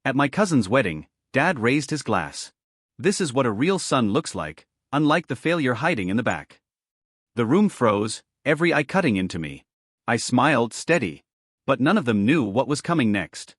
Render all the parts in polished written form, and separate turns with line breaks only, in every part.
At my cousin's wedding, Dad raised his glass. This is what a real son looks like, unlike the failure hiding in the back. The room froze, every eye cutting into me. I smiled steady. But none of them knew what was coming next.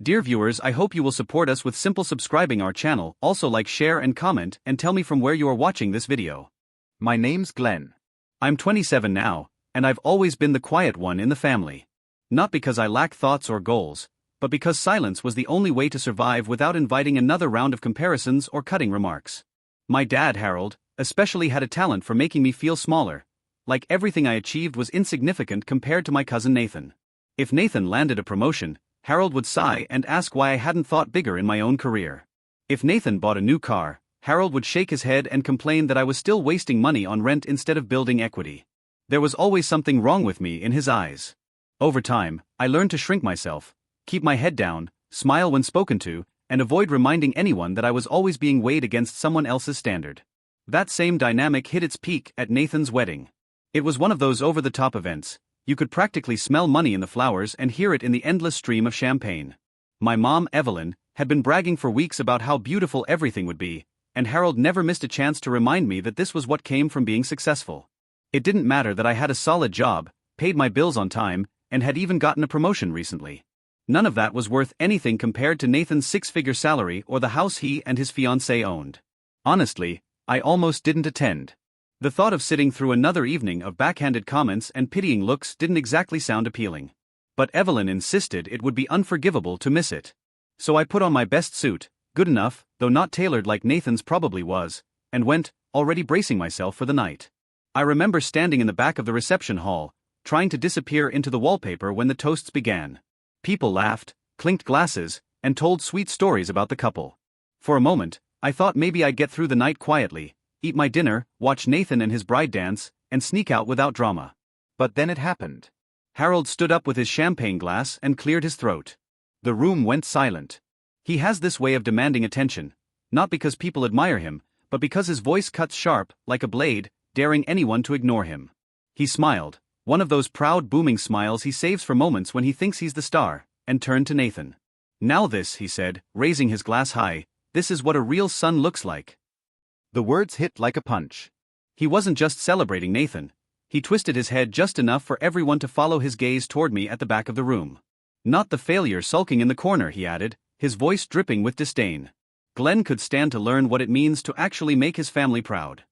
Dear viewers, I hope you will support us with simple subscribing our channel, also like, share and comment, and tell me from where you are watching this video.
My name's Glenn.
I'm 27 now, and I've always been the quiet one in the family. Not because I lack thoughts or goals, but because silence was the only way to survive without inviting another round of comparisons or cutting remarks. My dad, Harold, especially had a talent for making me feel smaller. Like everything I achieved was insignificant compared to my cousin Nathan. If Nathan landed a promotion, Harold would sigh and ask why I hadn't thought bigger in my own career. If Nathan bought a new car, Harold would shake his head and complain that I was still wasting money on rent instead of building equity. There was always something wrong with me in his eyes. Over time, I learned to shrink myself, keep my head down, smile when spoken to, and avoid reminding anyone that I was always being weighed against someone else's standard. That same dynamic hit its peak at Nathan's wedding. It was one of those over-the-top events. You could practically smell money in the flowers and hear it in the endless stream of champagne. My mom, Evelyn, had been bragging for weeks about how beautiful everything would be, and Harold never missed a chance to remind me that this was what came from being successful. It didn't matter that I had a solid job, paid my bills on time, and had even gotten a promotion recently. None of that was worth anything compared to Nathan's six-figure salary or the house he and his fiancée owned. Honestly, I almost didn't attend. The thought of sitting through another evening of backhanded comments and pitying looks didn't exactly sound appealing. But Evelyn insisted it would be unforgivable to miss it. So I put on my best suit, good enough, though not tailored like Nathan's probably was, and went, already bracing myself for the night. I remember standing in the back of the reception hall, trying to disappear into the wallpaper when the toasts began. People laughed, clinked glasses, and told sweet stories about the couple. For a moment, I thought maybe I'd get through the night quietly, eat my dinner, watch Nathan and his bride dance, and sneak out without drama.
But then it happened.
Harold stood up with his champagne glass and cleared his throat. The room went silent. He has this way of demanding attention, not because people admire him, but because his voice cuts sharp, like a blade, daring anyone to ignore him. He smiled, one of those proud booming smiles he saves for moments when he thinks he's the star, and turned to Nathan. Now this, he said, raising his glass high, this is what a real son looks like.
The words hit like a punch.
He wasn't just celebrating Nathan. He twisted his head just enough for everyone to follow his gaze toward me at the back of the room. Not the failure sulking in the corner, he added, his voice dripping with disdain. Glenn could stand to learn what it means to actually make his family proud.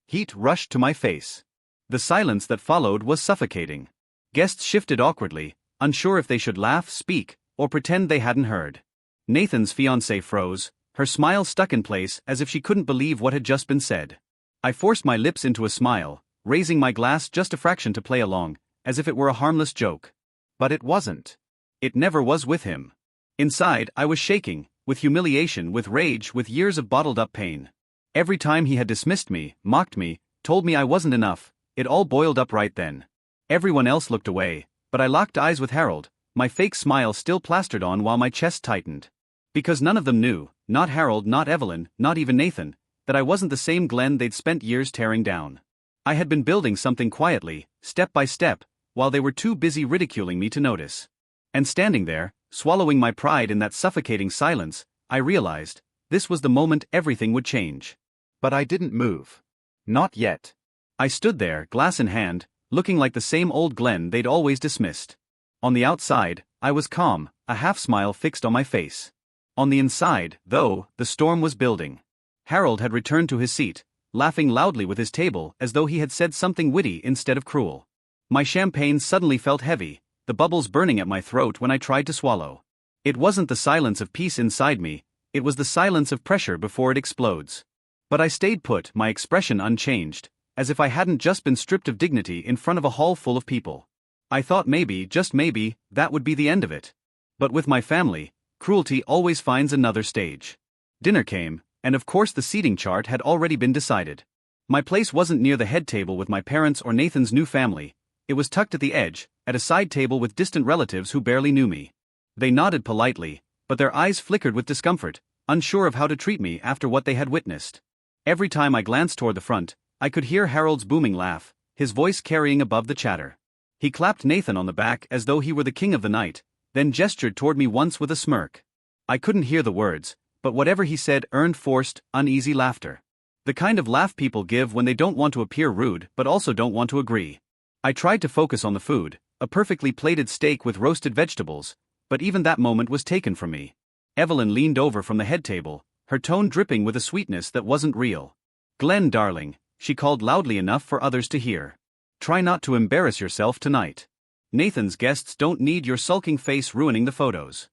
Heat rushed to my face. The silence that followed was suffocating. Guests shifted awkwardly, unsure if they should laugh, speak, or pretend they hadn't heard. Nathan's fiancée froze, her smile stuck in place as if she couldn't believe what had just been said. I forced my lips into a smile, raising my glass just a fraction to play along, as if it were a harmless joke. But it wasn't. It never was with him. Inside, I was shaking, with humiliation, with rage, with years of bottled-up pain. Every time he had dismissed me, mocked me, told me I wasn't enough, it all boiled up right then. Everyone else looked away, but I locked eyes with Harold, my fake smile still plastered on while my chest tightened. Because none of them knew, not Harold, not Evelyn, not even Nathan, that I wasn't the same Glenn they'd spent years tearing down. I had been building something quietly, step by step, while they were too busy ridiculing me to notice. And standing there, swallowing my pride in that suffocating silence, I realized, this was the moment everything would change.
But I didn't move. Not yet.
I stood there, glass in hand, looking like the same old Glenn they'd always dismissed. On the outside, I was calm, a half-smile fixed on my face. On the inside, though, the storm was building. Harold had returned to his seat, laughing loudly with his table as though he had said something witty instead of cruel. My champagne suddenly felt heavy, the bubbles burning at my throat when I tried to swallow. It wasn't the silence of peace inside me, it was the silence of pressure before it explodes. But I stayed put, my expression unchanged, as if I hadn't just been stripped of dignity in front of a hall full of people. I thought maybe, just maybe, that would be the end of it. But with my family, cruelty always finds another stage. Dinner came, and of course the seating chart had already been decided. My place wasn't near the head table with my parents or Nathan's new family, it was tucked at the edge, at a side table with distant relatives who barely knew me. They nodded politely, but their eyes flickered with discomfort, unsure of how to treat me after what they had witnessed. Every time I glanced toward the front, I could hear Harold's booming laugh, his voice carrying above the chatter. He clapped Nathan on the back as though he were the king of the night, then gestured toward me once with a smirk. I couldn't hear the words, but whatever he said earned forced, uneasy laughter. The kind of laugh people give when they don't want to appear rude but also don't want to agree. I tried to focus on the food, a perfectly plated steak with roasted vegetables, but even that moment was taken from me. Evelyn leaned over from the head table, her tone dripping with a sweetness that wasn't real. "Glenn, darling," she called loudly enough for others to hear. "Try not to embarrass yourself tonight. Nathan's guests don't need your sulking face ruining the photos."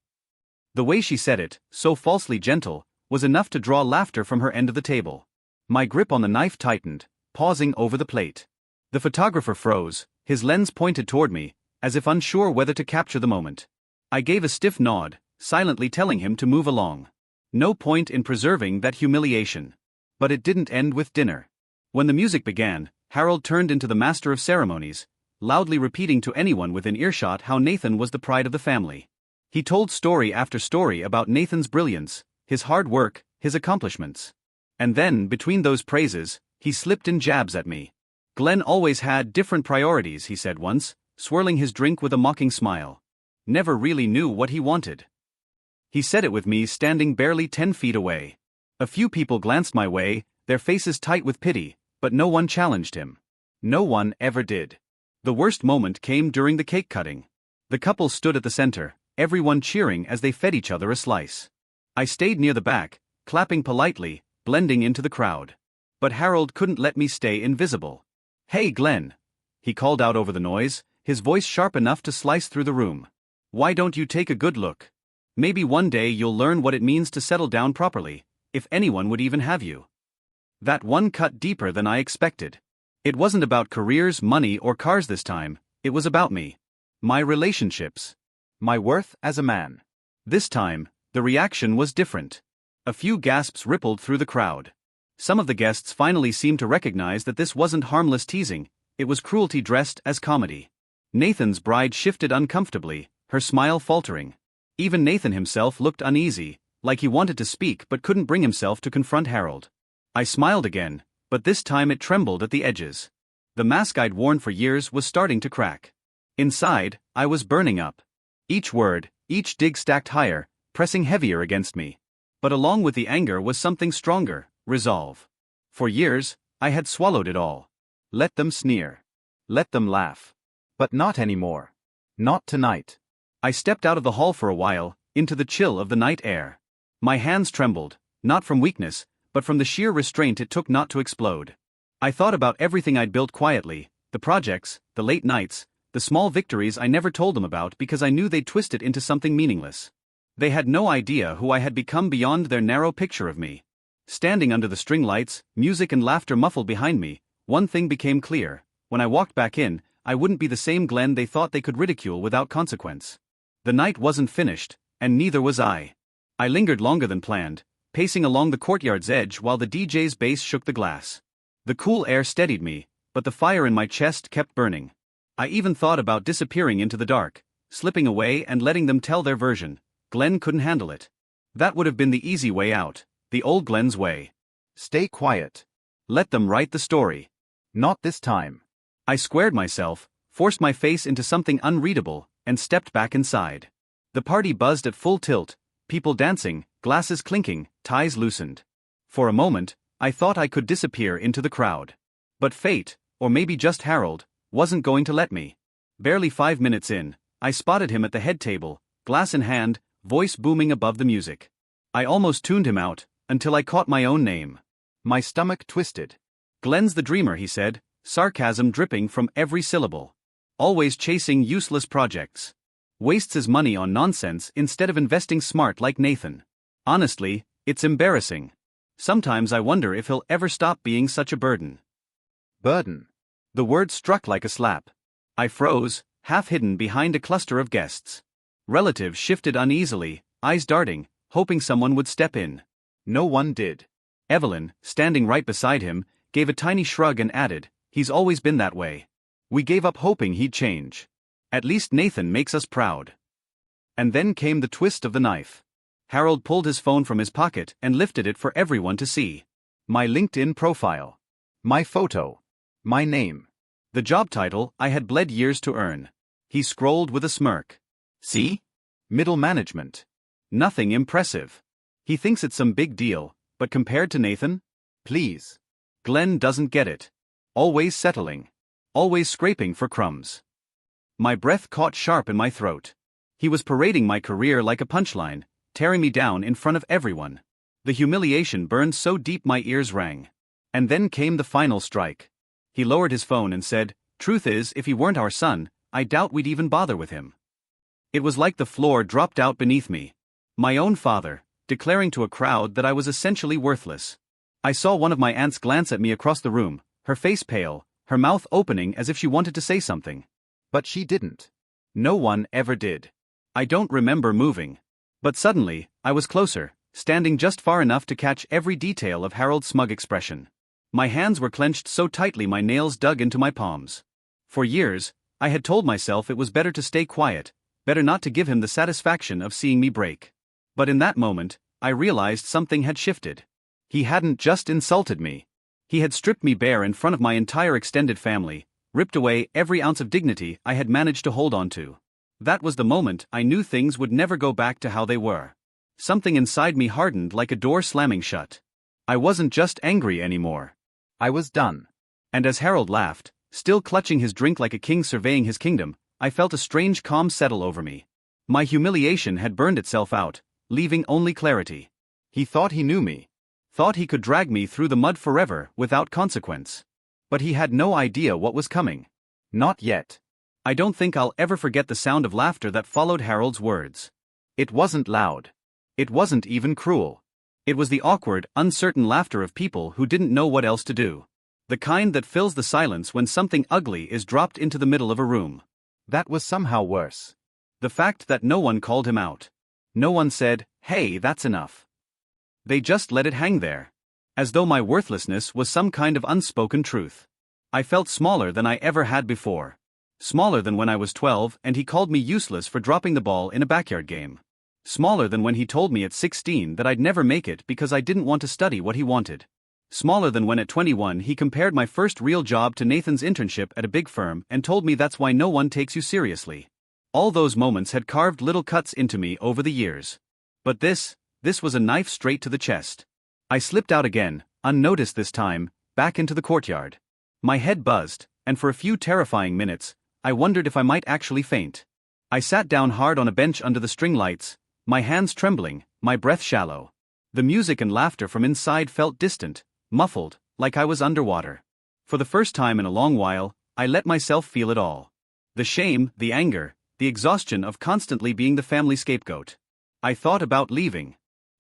The way she said it, so falsely gentle, was enough to draw laughter from her end of the table. My grip on the knife tightened, pausing over the plate. The photographer froze, his lens pointed toward me, as if unsure whether to capture the moment. I gave a stiff nod, silently telling him to move along. No point in preserving that humiliation. But it didn't end with dinner. When the music began, Harold turned into the master of ceremonies, loudly repeating to anyone within earshot how Nathan was the pride of the family. He told story after story about Nathan's brilliance, his hard work, his accomplishments. And then, between those praises, he slipped in jabs at me. "Glenn always had different priorities," he said once, swirling his drink with a mocking smile. "Never really knew what he wanted." He said it with me standing barely 10 feet away. A few people glanced my way, their faces tight with pity, but no one challenged him. No one ever did. The worst moment came during the cake cutting. The couple stood at the center, everyone cheering as they fed each other a slice. I stayed near the back, clapping politely, blending into the crowd. But Harold couldn't let me stay invisible. "Hey Glenn," he called out over the noise, his voice sharp enough to slice through the room. "Why don't you take a good look? Maybe one day you'll learn what it means to settle down properly, if anyone would even have you." That one cut deeper than I expected. It wasn't about careers, money, or cars this time, it was about me. My relationships. My worth as a man. This time, the reaction was different. A few gasps rippled through the crowd. Some of the guests finally seemed to recognize that this wasn't harmless teasing, it was cruelty dressed as comedy. Nathan's bride shifted uncomfortably, her smile faltering. Even Nathan himself looked uneasy, like he wanted to speak but couldn't bring himself to confront Harold. I smiled again, but this time it trembled at the edges. The mask I'd worn for years was starting to crack. Inside, I was burning up. Each word, each dig stacked higher, pressing heavier against me. But along with the anger was something stronger, resolve. For years, I had swallowed it all. Let them sneer. Let them laugh. But not anymore. Not tonight. I stepped out of the hall for a while, into the chill of the night air. My hands trembled, not from weakness, but from the sheer restraint it took not to explode. I thought about everything I'd built quietly, the projects, the late nights, the small victories I never told them about because I knew they'd twist it into something meaningless. They had no idea who I had become beyond their narrow picture of me. Standing under the string lights, music and laughter muffled behind me, one thing became clear. When I walked back in, I wouldn't be the same Glenn they thought they could ridicule without consequence. The night wasn't finished, and neither was I. I lingered longer than planned, pacing along the courtyard's edge while the DJ's bass shook the glass. The cool air steadied me, but the fire in my chest kept burning. I even thought about disappearing into the dark, slipping away and letting them tell their version. Glenn couldn't handle it. That would have been the easy way out, the old Glenn's way.
Stay quiet.
Let them write the story.
Not this time.
I squared myself, forced my face into something unreadable, and stepped back inside. The party buzzed at full tilt, people dancing, glasses clinking, ties loosened. For a moment, I thought I could disappear into the crowd. But fate, or maybe just Harold, wasn't going to let me. Barely 5 minutes in, I spotted him at the head table, glass in hand, voice booming above the music. I almost tuned him out, until I caught my own name.
My stomach twisted.
"Glenn's the dreamer," he said, sarcasm dripping from every syllable. "Always chasing useless projects. Wastes his money on nonsense instead of investing smart like Nathan. Honestly, it's embarrassing. Sometimes I wonder if he'll ever stop being such a burden."
Burden.
The word struck like a slap. I froze, half hidden behind a cluster of guests. Relatives shifted uneasily, eyes darting, hoping someone would step in.
No one did.
Evelyn, standing right beside him, gave a tiny shrug and added, "He's always been that way." We gave up hoping he'd change. At least Nathan makes us proud. And then came the twist of the knife. Harold pulled his phone from his pocket and lifted it for everyone to see. My LinkedIn profile. My photo. My name. The job title I had bled years to earn. He scrolled with a smirk. "See?
Middle management.
Nothing impressive. He thinks it's some big deal, but compared to Nathan?
Please.
Glenn doesn't get it. Always settling. Always scraping for crumbs. My breath caught sharp in my throat. He was parading my career like a punchline, tearing me down in front of everyone. The humiliation burned so deep my ears rang. And then came the final strike. He lowered his phone and said, "Truth is, if he weren't our son, I doubt we'd even bother with him." It was like the floor dropped out beneath me. My own father, declaring to a crowd that I was essentially worthless. I saw one of my aunts glance at me across the room, her face pale, her mouth opening as if she wanted to say something.
But she didn't.
No one ever did. I don't remember moving. But suddenly, I was closer, standing just far enough to catch every detail of Harold's smug expression. My hands were clenched so tightly my nails dug into my palms. For years, I had told myself it was better to stay quiet, better not to give him the satisfaction of seeing me break. But in that moment, I realized something had shifted. He hadn't just insulted me. He had stripped me bare in front of my entire extended family, ripped away every ounce of dignity I had managed to hold on to. That was the moment I knew things would never go back to how they were. Something inside me hardened like a door slamming shut. I wasn't just angry anymore.
I was done.
And as Harold laughed, still clutching his drink like a king surveying his kingdom, I felt a strange calm settle over me. My humiliation had burned itself out, leaving only clarity.
He thought he knew me.
Thought he could drag me through the mud forever without consequence. But he had no idea what was coming.
Not yet.
I don't think I'll ever forget the sound of laughter that followed Harold's words.
It wasn't loud.
It wasn't even cruel. It was the awkward, uncertain laughter of people who didn't know what else to do. The kind that fills the silence when something ugly is dropped into the middle of a room.
That was somehow worse.
The fact that no one called him out. No one said, "Hey, that's enough." They just let it hang there. As though my worthlessness was some kind of unspoken truth. I felt smaller than I ever had before. Smaller than when I was 12 and he called me useless for dropping the ball in a backyard game. Smaller than when he told me at 16 that I'd never make it because I didn't want to study what he wanted. Smaller than when at 21 he compared my first real job to Nathan's internship at a big firm and told me that's why no one takes you seriously. All those moments had carved little cuts into me over the years. But this was a knife straight to the chest. I slipped out again, unnoticed this time, back into the courtyard. My head buzzed, and for a few terrifying minutes, I wondered if I might actually faint. I sat down hard on a bench under the string lights, my hands trembling, my breath shallow. The music and laughter from inside felt distant, muffled, like I was underwater. For the first time in a long while, I let myself feel it all. The shame, the anger, the exhaustion of constantly being the family scapegoat. I thought about leaving.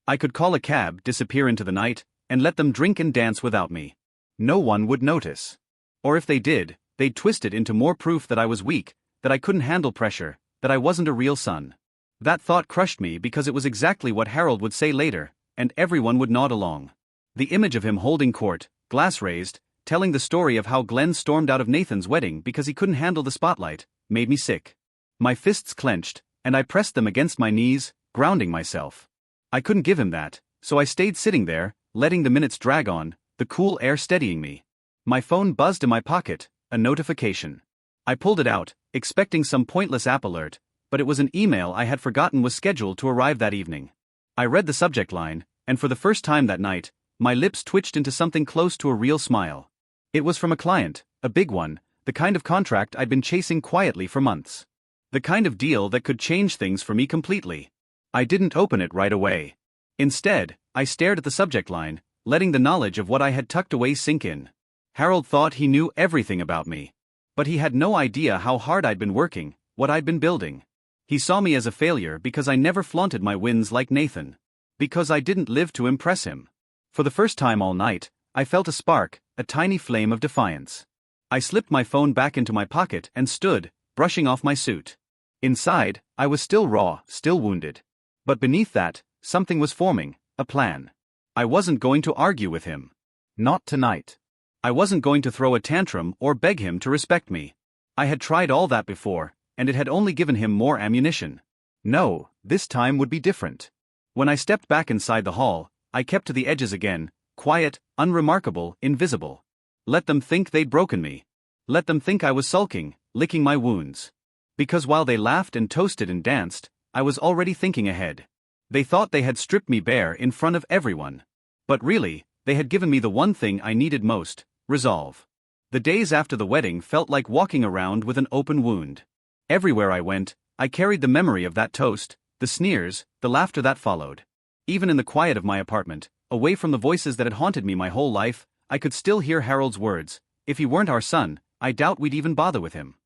I could call a cab, disappear into the night, and let them drink and dance without me. No one would notice. Or if they did, they'd twist it into more proof that I was weak, that I couldn't handle pressure, that I wasn't a real son. That thought crushed me because it was exactly what Harold would say later, and everyone would nod along. The image of him holding court, glass raised, telling the story of how Glenn stormed out of Nathan's wedding because he couldn't handle the spotlight, made me sick. My fists clenched, and I pressed them against my knees, grounding myself. I couldn't give him that, so I stayed sitting there, letting the minutes drag on, the cool air steadying me. My phone buzzed in my pocket, a notification. I pulled it out, expecting some pointless app alert, but it was an email I had forgotten was scheduled to arrive that evening. I read the subject line, and for the first time that night, my lips twitched into something close to a real smile. It was from a client, a big one, the kind of contract I'd been chasing quietly for months. The kind of deal that could change things for me completely. I didn't open it right away. Instead, I stared at the subject line, letting the knowledge of what I had tucked away sink in. Harold thought he knew everything about me. But he had no idea how hard I'd been working, what I'd been building. He saw me as a failure because I never flaunted my wins like Nathan. Because I didn't live to impress him. For the first time all night, I felt a spark, a tiny flame of defiance. I slipped my phone back into my pocket and stood, brushing off my suit. Inside, I was still raw, still wounded. But beneath that, something was forming, a plan. I wasn't going to argue with him. Not tonight. I wasn't going to throw a tantrum or beg him to respect me. I had tried all that before, and it had only given him more ammunition. No, this time would be different. When I stepped back inside the hall, I kept to the edges again, quiet, unremarkable, invisible. Let them think they'd broken me. Let them think I was sulking, licking my wounds. Because while they laughed and toasted and danced, I was already thinking ahead. They thought they had stripped me bare in front of everyone. But really, they had given me the one thing I needed most: resolve. The days after the wedding felt like walking around with an open wound. Everywhere I went, I carried the memory of that toast, the sneers, the laughter that followed. Even in the quiet of my apartment, away from the voices that had haunted me my whole life, I could still hear Harold's words: "If he weren't our son, I doubt we'd even bother with him."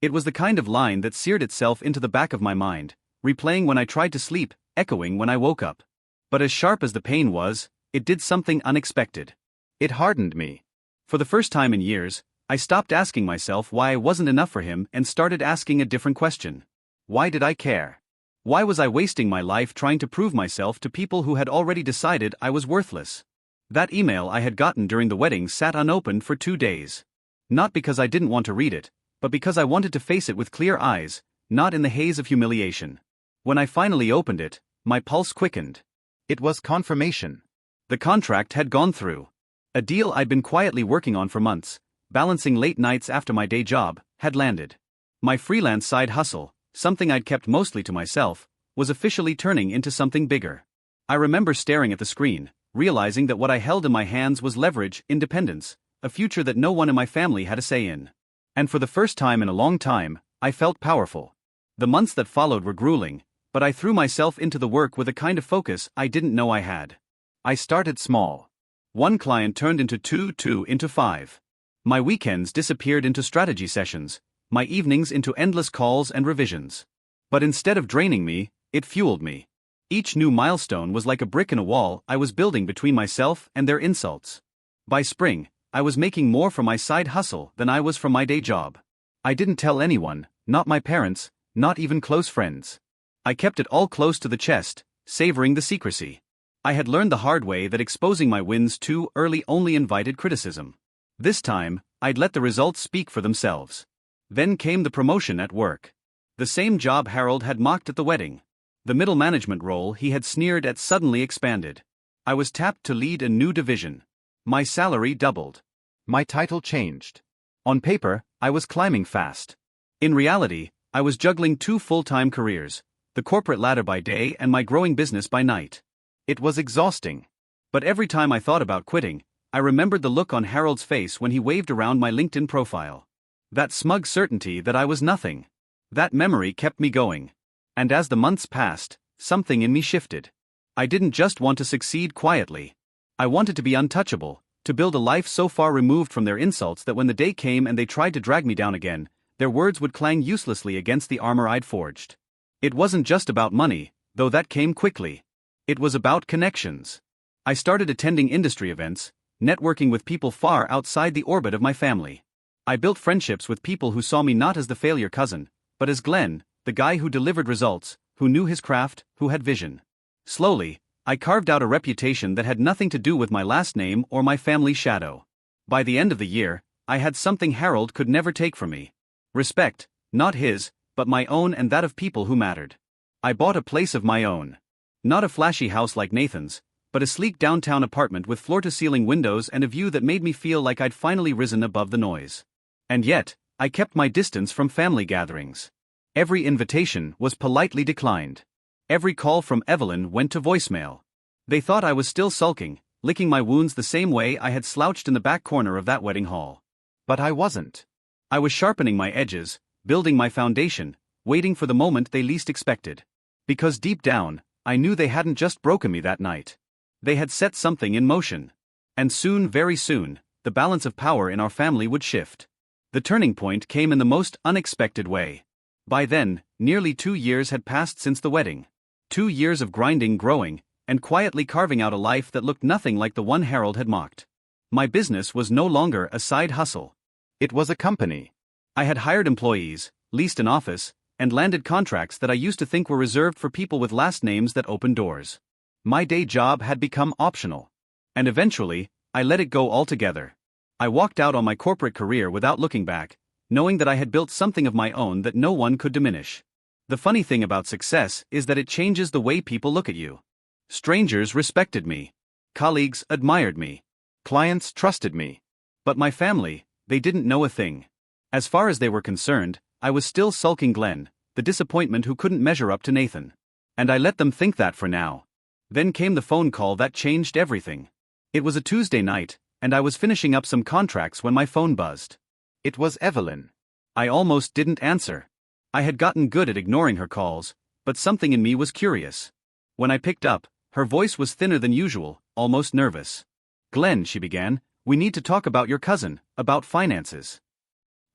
It was the kind of line that seared itself into the back of my mind, replaying when I tried to sleep, echoing when I woke up. But as sharp as the pain was, it did something unexpected.
It hardened me.
For the first time in years, I stopped asking myself why I wasn't enough for him and started asking a different question. Why did I care? Why was I wasting my life trying to prove myself to people who had already decided I was worthless? That email I had gotten during the wedding sat unopened for 2 days. Not because I didn't want to read it, but because I wanted to face it with clear eyes, not in the haze of humiliation. When I finally opened it, my pulse quickened.
It was confirmation.
The contract had gone through. A deal I'd been quietly working on for months, balancing late nights after my day job, had landed. My freelance side hustle, something I'd kept mostly to myself, was officially turning into something bigger. I remember staring at the screen, realizing that what I held in my hands was leverage, independence, a future that no one in my family had a say in. And for the first time in a long time, I felt powerful. The months that followed were grueling, but I threw myself into the work with a kind of focus I didn't know I had. I started small. One client turned into two into 5. My weekends disappeared into strategy sessions, my evenings into endless calls and revisions. But instead of draining me, it fueled me. Each new milestone was like a brick in a wall I was building between myself and their insults. By spring, I was making more from my side hustle than I was from my day job. I didn't tell anyone, not my parents, not even close friends. I kept it all close to the chest, savoring the secrecy. I had learned the hard way that exposing my wins too early only invited criticism. This time, I'd let the results speak for themselves. Then came the promotion at work. The same job Harold had mocked at the wedding. The middle management role he had sneered at suddenly expanded. I was tapped to lead a new division. My salary doubled.
My title changed. On paper, I was climbing fast.
In reality, I was juggling 2 full-time careers, the corporate ladder by day and my growing business by night.
It was exhausting.
But every time I thought about quitting, I remembered the look on Harold's face when he waved around my LinkedIn profile. That smug certainty that I was nothing. That memory kept me going. And as the months passed, something in me shifted. I didn't just want to succeed quietly. I wanted to be untouchable, to build a life so far removed from their insults that when the day came and they tried to drag me down again, their words would clang uselessly against the armor I'd forged. It wasn't just about money, though that came quickly. It was about connections. I started attending industry events, networking with people far outside the orbit of my family. I built friendships with people who saw me not as the failure cousin, but as Glenn, the guy who delivered results, who knew his craft, who had vision. Slowly, I carved out a reputation that had nothing to do with my last name or my family shadow. By the end of the year, I had something Harold could never take from me. Respect, not his, but my own and that of people who mattered. I bought a place of my own. Not a flashy house like Nathan's, but a sleek downtown apartment with floor-to-ceiling windows and a view that made me feel like I'd finally risen above the noise. And yet, I kept my distance from family gatherings. Every invitation was politely declined. Every call from Evelyn went to voicemail. They thought I was still sulking, licking my wounds the same way I had slouched in the back corner of that wedding hall.
But I wasn't.
I was sharpening my edges, building my foundation, waiting for the moment they least expected. Because deep down, I knew they hadn't just broken me that night. They had set something in motion. And soon, very soon, the balance of power in our family would shift. The turning point came in the most unexpected way. By then, nearly 2 years had passed since the wedding. 2 years of grinding, growing, and quietly carving out a life that looked nothing like the one Harold had mocked. My business was no longer a side hustle.
It was a company.
I had hired employees, leased an office, and landed contracts that I used to think were reserved for people with last names that opened doors. My day job had become optional. And eventually, I let it go altogether. I walked out on my corporate career without looking back, knowing that I had built something of my own that no one could diminish. The funny thing about success is that it changes the way people look at you. Strangers respected me. Colleagues admired me.
Clients trusted me.
But my family, they didn't know a thing. As far as they were concerned, I was still sulking Glenn, the disappointment who couldn't measure up to Nathan. And I let them think that for now. Then came the phone call that changed everything. It was a Tuesday night, and I was finishing up some contracts when my phone buzzed.
It was Evelyn.
I almost didn't answer. I had gotten good at ignoring her calls, but something in me was curious. When I picked up, her voice was thinner than usual, almost nervous. "Glenn," she began, "we need to talk about your cousin, about finances."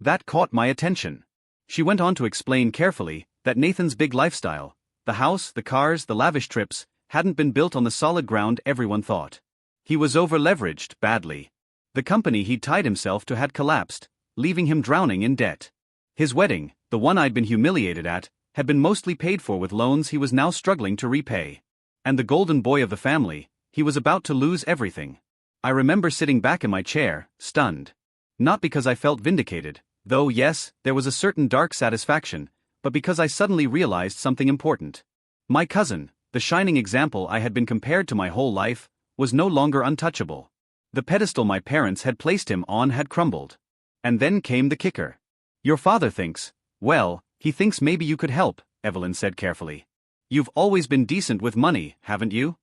That caught my attention. She went on to explain carefully that Nathan's big lifestyle, the house, the cars, the lavish trips, hadn't been built on the solid ground everyone thought. He was over-leveraged, badly. The company he'd tied himself to had collapsed, leaving him drowning in debt. His wedding, the one I'd been humiliated at, had been mostly paid for with loans he was now struggling to repay. And the golden boy of the family, he was about to lose everything. I remember sitting back in my chair, stunned. Not because I felt vindicated, though yes, there was a certain dark satisfaction, but because I suddenly realized something important. My cousin, the shining example I had been compared to my whole life, was no longer untouchable. The pedestal my parents had placed him on had crumbled. And then came the kicker. "Your father thinks, well, he thinks maybe you could help," Evelyn said carefully. "You've always been decent with money, haven't you?"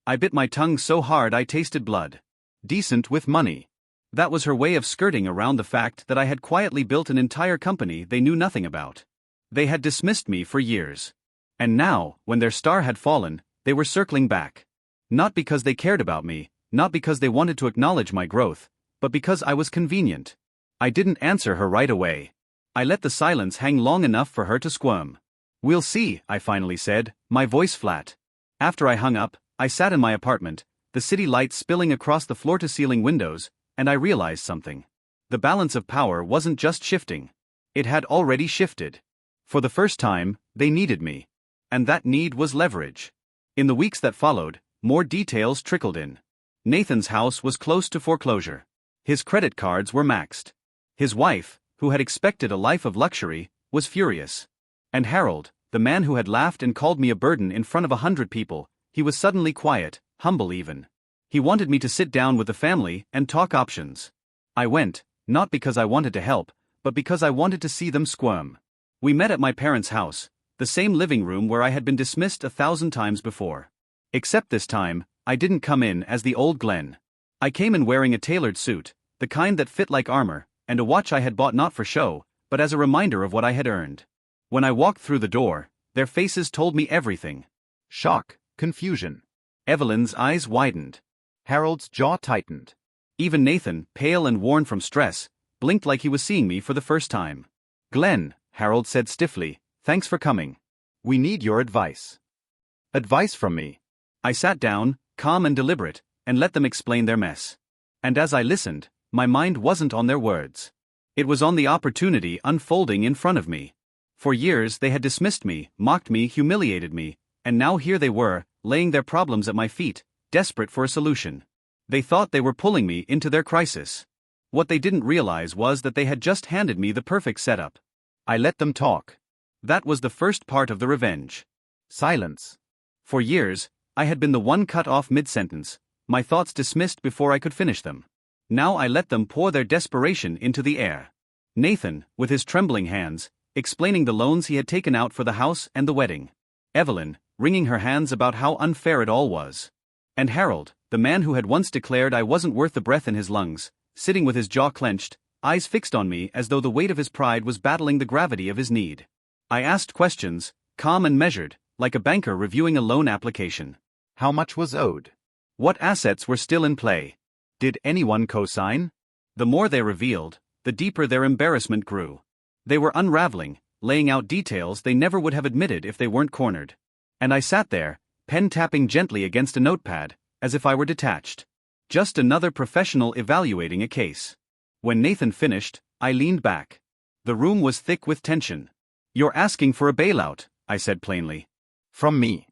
I bit my tongue so hard I tasted blood. Decent with money. That was her way of skirting around the fact that I had quietly built an entire company they knew nothing about. They had dismissed me for years. And now, when their star had fallen, they were circling back. Not because they cared about me, not because they wanted to acknowledge my growth, but because I was convenient. I didn't answer her right away. I let the silence hang long enough for her to squirm. "We'll see," I finally said, my voice flat. After I hung up, I sat in my apartment, the city lights spilling across the floor-to-ceiling windows, and I realized something. The balance of power wasn't just shifting. It had already shifted. For the first time, they needed me. And that need was leverage. In the weeks that followed, more details trickled in. Nathan's house was close to foreclosure. His credit cards were maxed. His wife, who had expected a life of luxury, was furious. And Harold, the man who had laughed and called me a burden in front of 100 people, he was suddenly quiet, humble even. He wanted me to sit down with the family and talk options. I went, not because I wanted to help, but because I wanted to see them squirm. We met at my parents' house, the same living room where I had been dismissed 1,000 times before. Except this time, I didn't come in as the old Glenn. I came in wearing a tailored suit, the kind that fit like armor, and a watch I had bought not for show, but as a reminder of what I had earned. When I walked through the door, their faces told me everything.
Shock, confusion.
Evelyn's eyes widened.
Harold's jaw tightened.
Even Nathan, pale and worn from stress, blinked like he was seeing me for the first time. "Glenn," Harold said stiffly, "thanks for coming.
We need your advice." Advice from me.
I sat down, calm and deliberate, and let them explain their mess. And as I listened, my mind wasn't on their words. It was on the opportunity unfolding in front of me. For years they had dismissed me, mocked me, humiliated me, and now here they were, laying their problems at my feet, desperate for a solution. They thought they were pulling me into their crisis. What they didn't realize was that they had just handed me the perfect setup. I let them talk. That was the first part of the revenge.
Silence.
For years, I had been the one cut off mid-sentence, my thoughts dismissed before I could finish them. Now I let them pour their desperation into the air. Nathan, with his trembling hands, explaining the loans he had taken out for the house and the wedding. Evelyn, wringing her hands about how unfair it all was. And Harold, the man who had once declared I wasn't worth the breath in his lungs, sitting with his jaw clenched, eyes fixed on me as though the weight of his pride was battling the gravity of his need. I asked questions, calm and measured, like a banker reviewing a loan application.
How much was owed?
What assets were still in play? Did anyone co-sign? The more they revealed, the deeper their embarrassment grew. They were unraveling, laying out details they never would have admitted if they weren't cornered. And I sat there, pen tapping gently against a notepad, as if I were detached. Just another professional evaluating a case. When Nathan finished, I leaned back. The room was thick with tension. "You're asking for a bailout," I said plainly.
From me.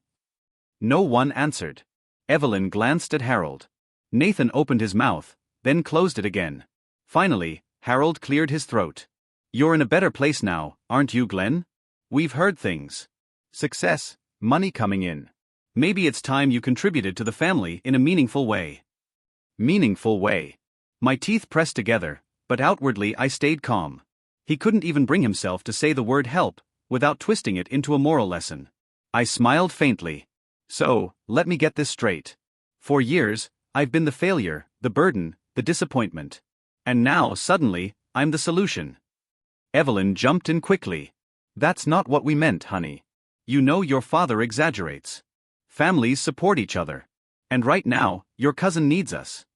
No one answered. Evelyn glanced at Harold. Nathan opened his mouth, then closed it again. Finally, Harold cleared his throat. "You're in a better place now, aren't you, Glenn? We've heard things.
Success, money coming in.
Maybe it's time you contributed to the family in a meaningful way." Meaningful way. My teeth pressed together, but outwardly I stayed calm. He couldn't even bring himself to say the word help, without twisting it into a moral lesson. I smiled faintly. So, let me get this straight. For years, I've been the failure, the burden, the disappointment. And now, suddenly, I'm the solution. Evelyn jumped in quickly. That's not what we meant, honey. You know your father exaggerates. Families support each other. And right now, your cousin needs us.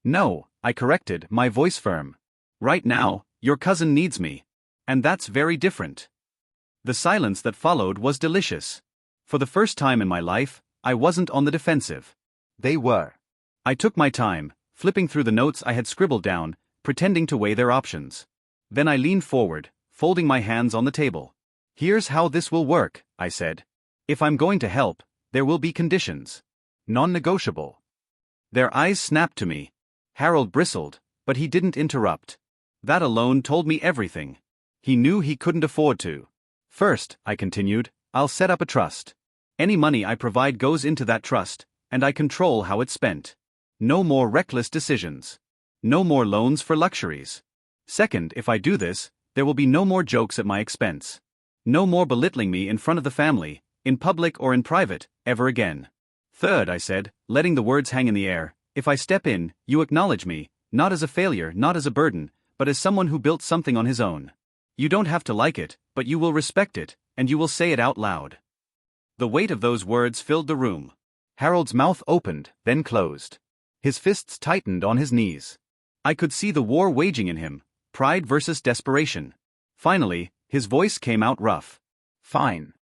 No, I corrected, my voice firm. Right now, your cousin needs me. And that's very different. The silence that followed was delicious. For the first time in my life, I wasn't on the defensive.
They were.
I took my time, flipping through the notes I had scribbled down, pretending to weigh their options. Then I leaned forward, folding my hands on the table. Here's how this will work, I said. If I'm going to help, there will be conditions.
Non-negotiable.
Their eyes snapped to me. Harold bristled, but he didn't interrupt. That alone told me everything. He knew he couldn't afford to. First, I continued, I'll set up a trust. Any money I provide goes into that trust, and I control how it's spent. No more reckless decisions. No more loans for luxuries. Second, if I do this, there will be no more jokes at my expense. No more belittling me in front of the family, in public or in private, ever again. Third, I said, letting the words hang in the air, if I step in, you acknowledge me, not as a failure, not as a burden, but as someone who built something on his own. You don't have to like it, but you will respect it, and you will say it out loud. The weight of those words filled the room.
Harold's mouth opened, then closed. His fists tightened on his knees.
I could see the war waging in him, pride versus desperation. Finally, his voice came out rough.
Fine.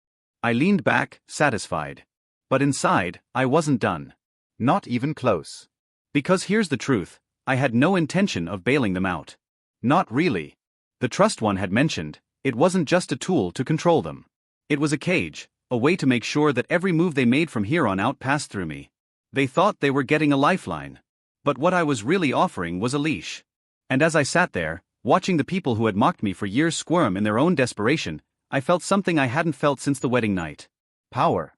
I leaned back, satisfied. But inside, I wasn't done.
Not even close.
Because here's the truth, I had no intention of bailing them out. Not really. The trust one had mentioned, it wasn't just a tool to control them. It was a cage, a way to make sure that every move they made from here on out passed through me. They thought they were getting a lifeline. But what I was really offering was a leash. And as I sat there, watching the people who had mocked me for years squirm in their own desperation, I felt something I hadn't felt since the wedding night. Power.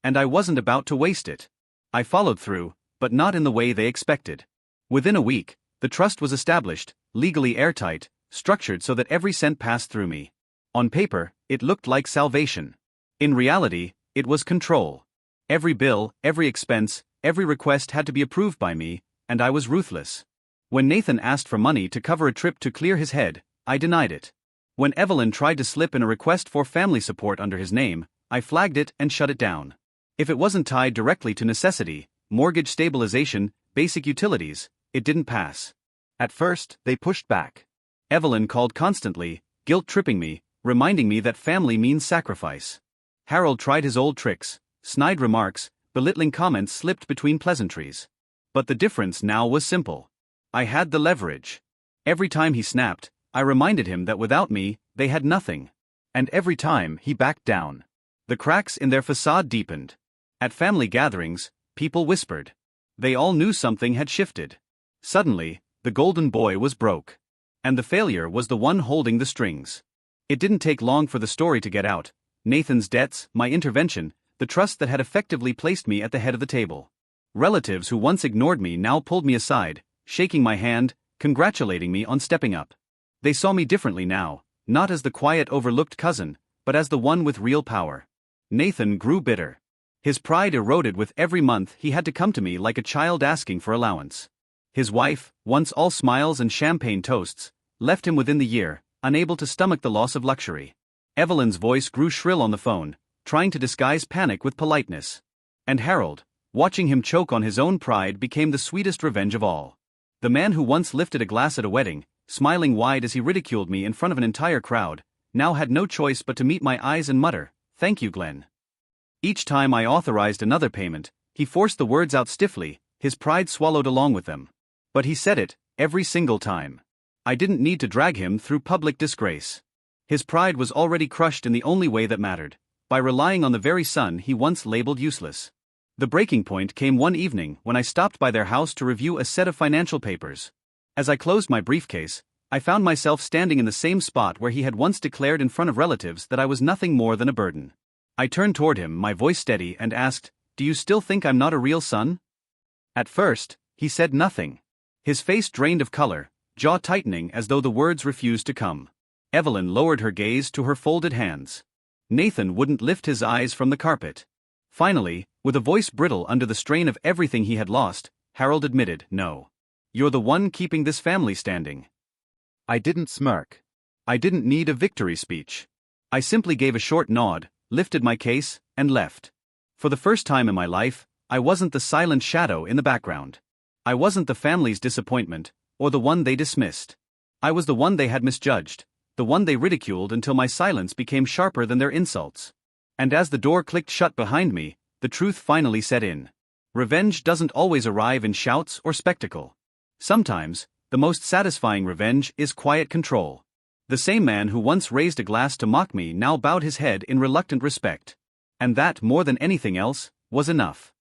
And I wasn't about to waste it. I followed through, but not in the way they expected. Within a week, the trust was established, legally airtight, structured so that every cent passed through me. On paper, it looked like salvation. In reality, it was control. Every bill, every expense, every request had to be approved by me, and I was ruthless. When Nathan asked for money to cover a trip to clear his head, I denied it. When Evelyn tried to slip in a request for family support under his name, I flagged it and shut it down. If it wasn't tied directly to necessity, mortgage stabilization, basic utilities, it didn't pass.
At first, they pushed back.
Evelyn called constantly, guilt-tripping me, reminding me that family means sacrifice. Harold tried his old tricks, snide remarks, belittling comments slipped between pleasantries. But the difference now was simple. I had the leverage. Every time he snapped, I reminded him that without me, they had nothing.
And every time he backed down,
the cracks in their facade deepened. At family gatherings, people whispered. They all knew something had shifted. Suddenly, the golden boy was broke. And the failure was the one holding the strings. It didn't take long for the story to get out. Nathan's debts, my intervention, the trust that had effectively placed me at the head of the table. Relatives who once ignored me now pulled me aside, shaking my hand, congratulating me on stepping up. They saw me differently now, not as the quiet overlooked cousin, but as the one with real power. Nathan grew bitter. His pride eroded with every month he had to come to me like a child asking for allowance. His wife, once all smiles and champagne toasts, left him within the year, unable to stomach the loss of luxury. Evelyn's voice grew shrill on the phone, trying to disguise panic with politeness. And Harold, watching him choke on his own pride, became the sweetest revenge of all. The man who once lifted a glass at a wedding, smiling wide as he ridiculed me in front of an entire crowd, now had no choice but to meet my eyes and mutter, "Thank you, Glenn." Each time I authorized another payment, he forced the words out stiffly, his pride swallowed along with them. But he said it, every single time. I didn't need to drag him through public disgrace. His pride was already crushed in the only way that mattered, by relying on the very son he once labeled useless. The breaking point came one evening when I stopped by their house to review a set of financial papers. As I closed my briefcase, I found myself standing in the same spot where he had once declared in front of relatives that I was nothing more than a burden. I turned toward him, my voice steady, and asked, "Do you still think I'm not a real son?" At first, he said nothing. His face drained of color, jaw tightening as though the words refused to come. Evelyn lowered her gaze to her folded hands. Nathan wouldn't lift his eyes from the carpet. Finally, with a voice brittle under the strain of everything he had lost, Harold admitted, "No. You're the one keeping this family standing."
I didn't smirk.
I didn't need a victory speech. I simply gave a short nod, lifted my case, and left. For the first time in my life, I wasn't the silent shadow in the background. I wasn't the family's disappointment, or the one they dismissed. I was the one they had misjudged, the one they ridiculed until my silence became sharper than their insults. And as the door clicked shut behind me, the truth finally set in. Revenge doesn't always arrive in shouts or spectacle. Sometimes, the most satisfying revenge is quiet control. The same man who once raised a glass to mock me now bowed his head in reluctant respect. And that, more than anything else, was enough.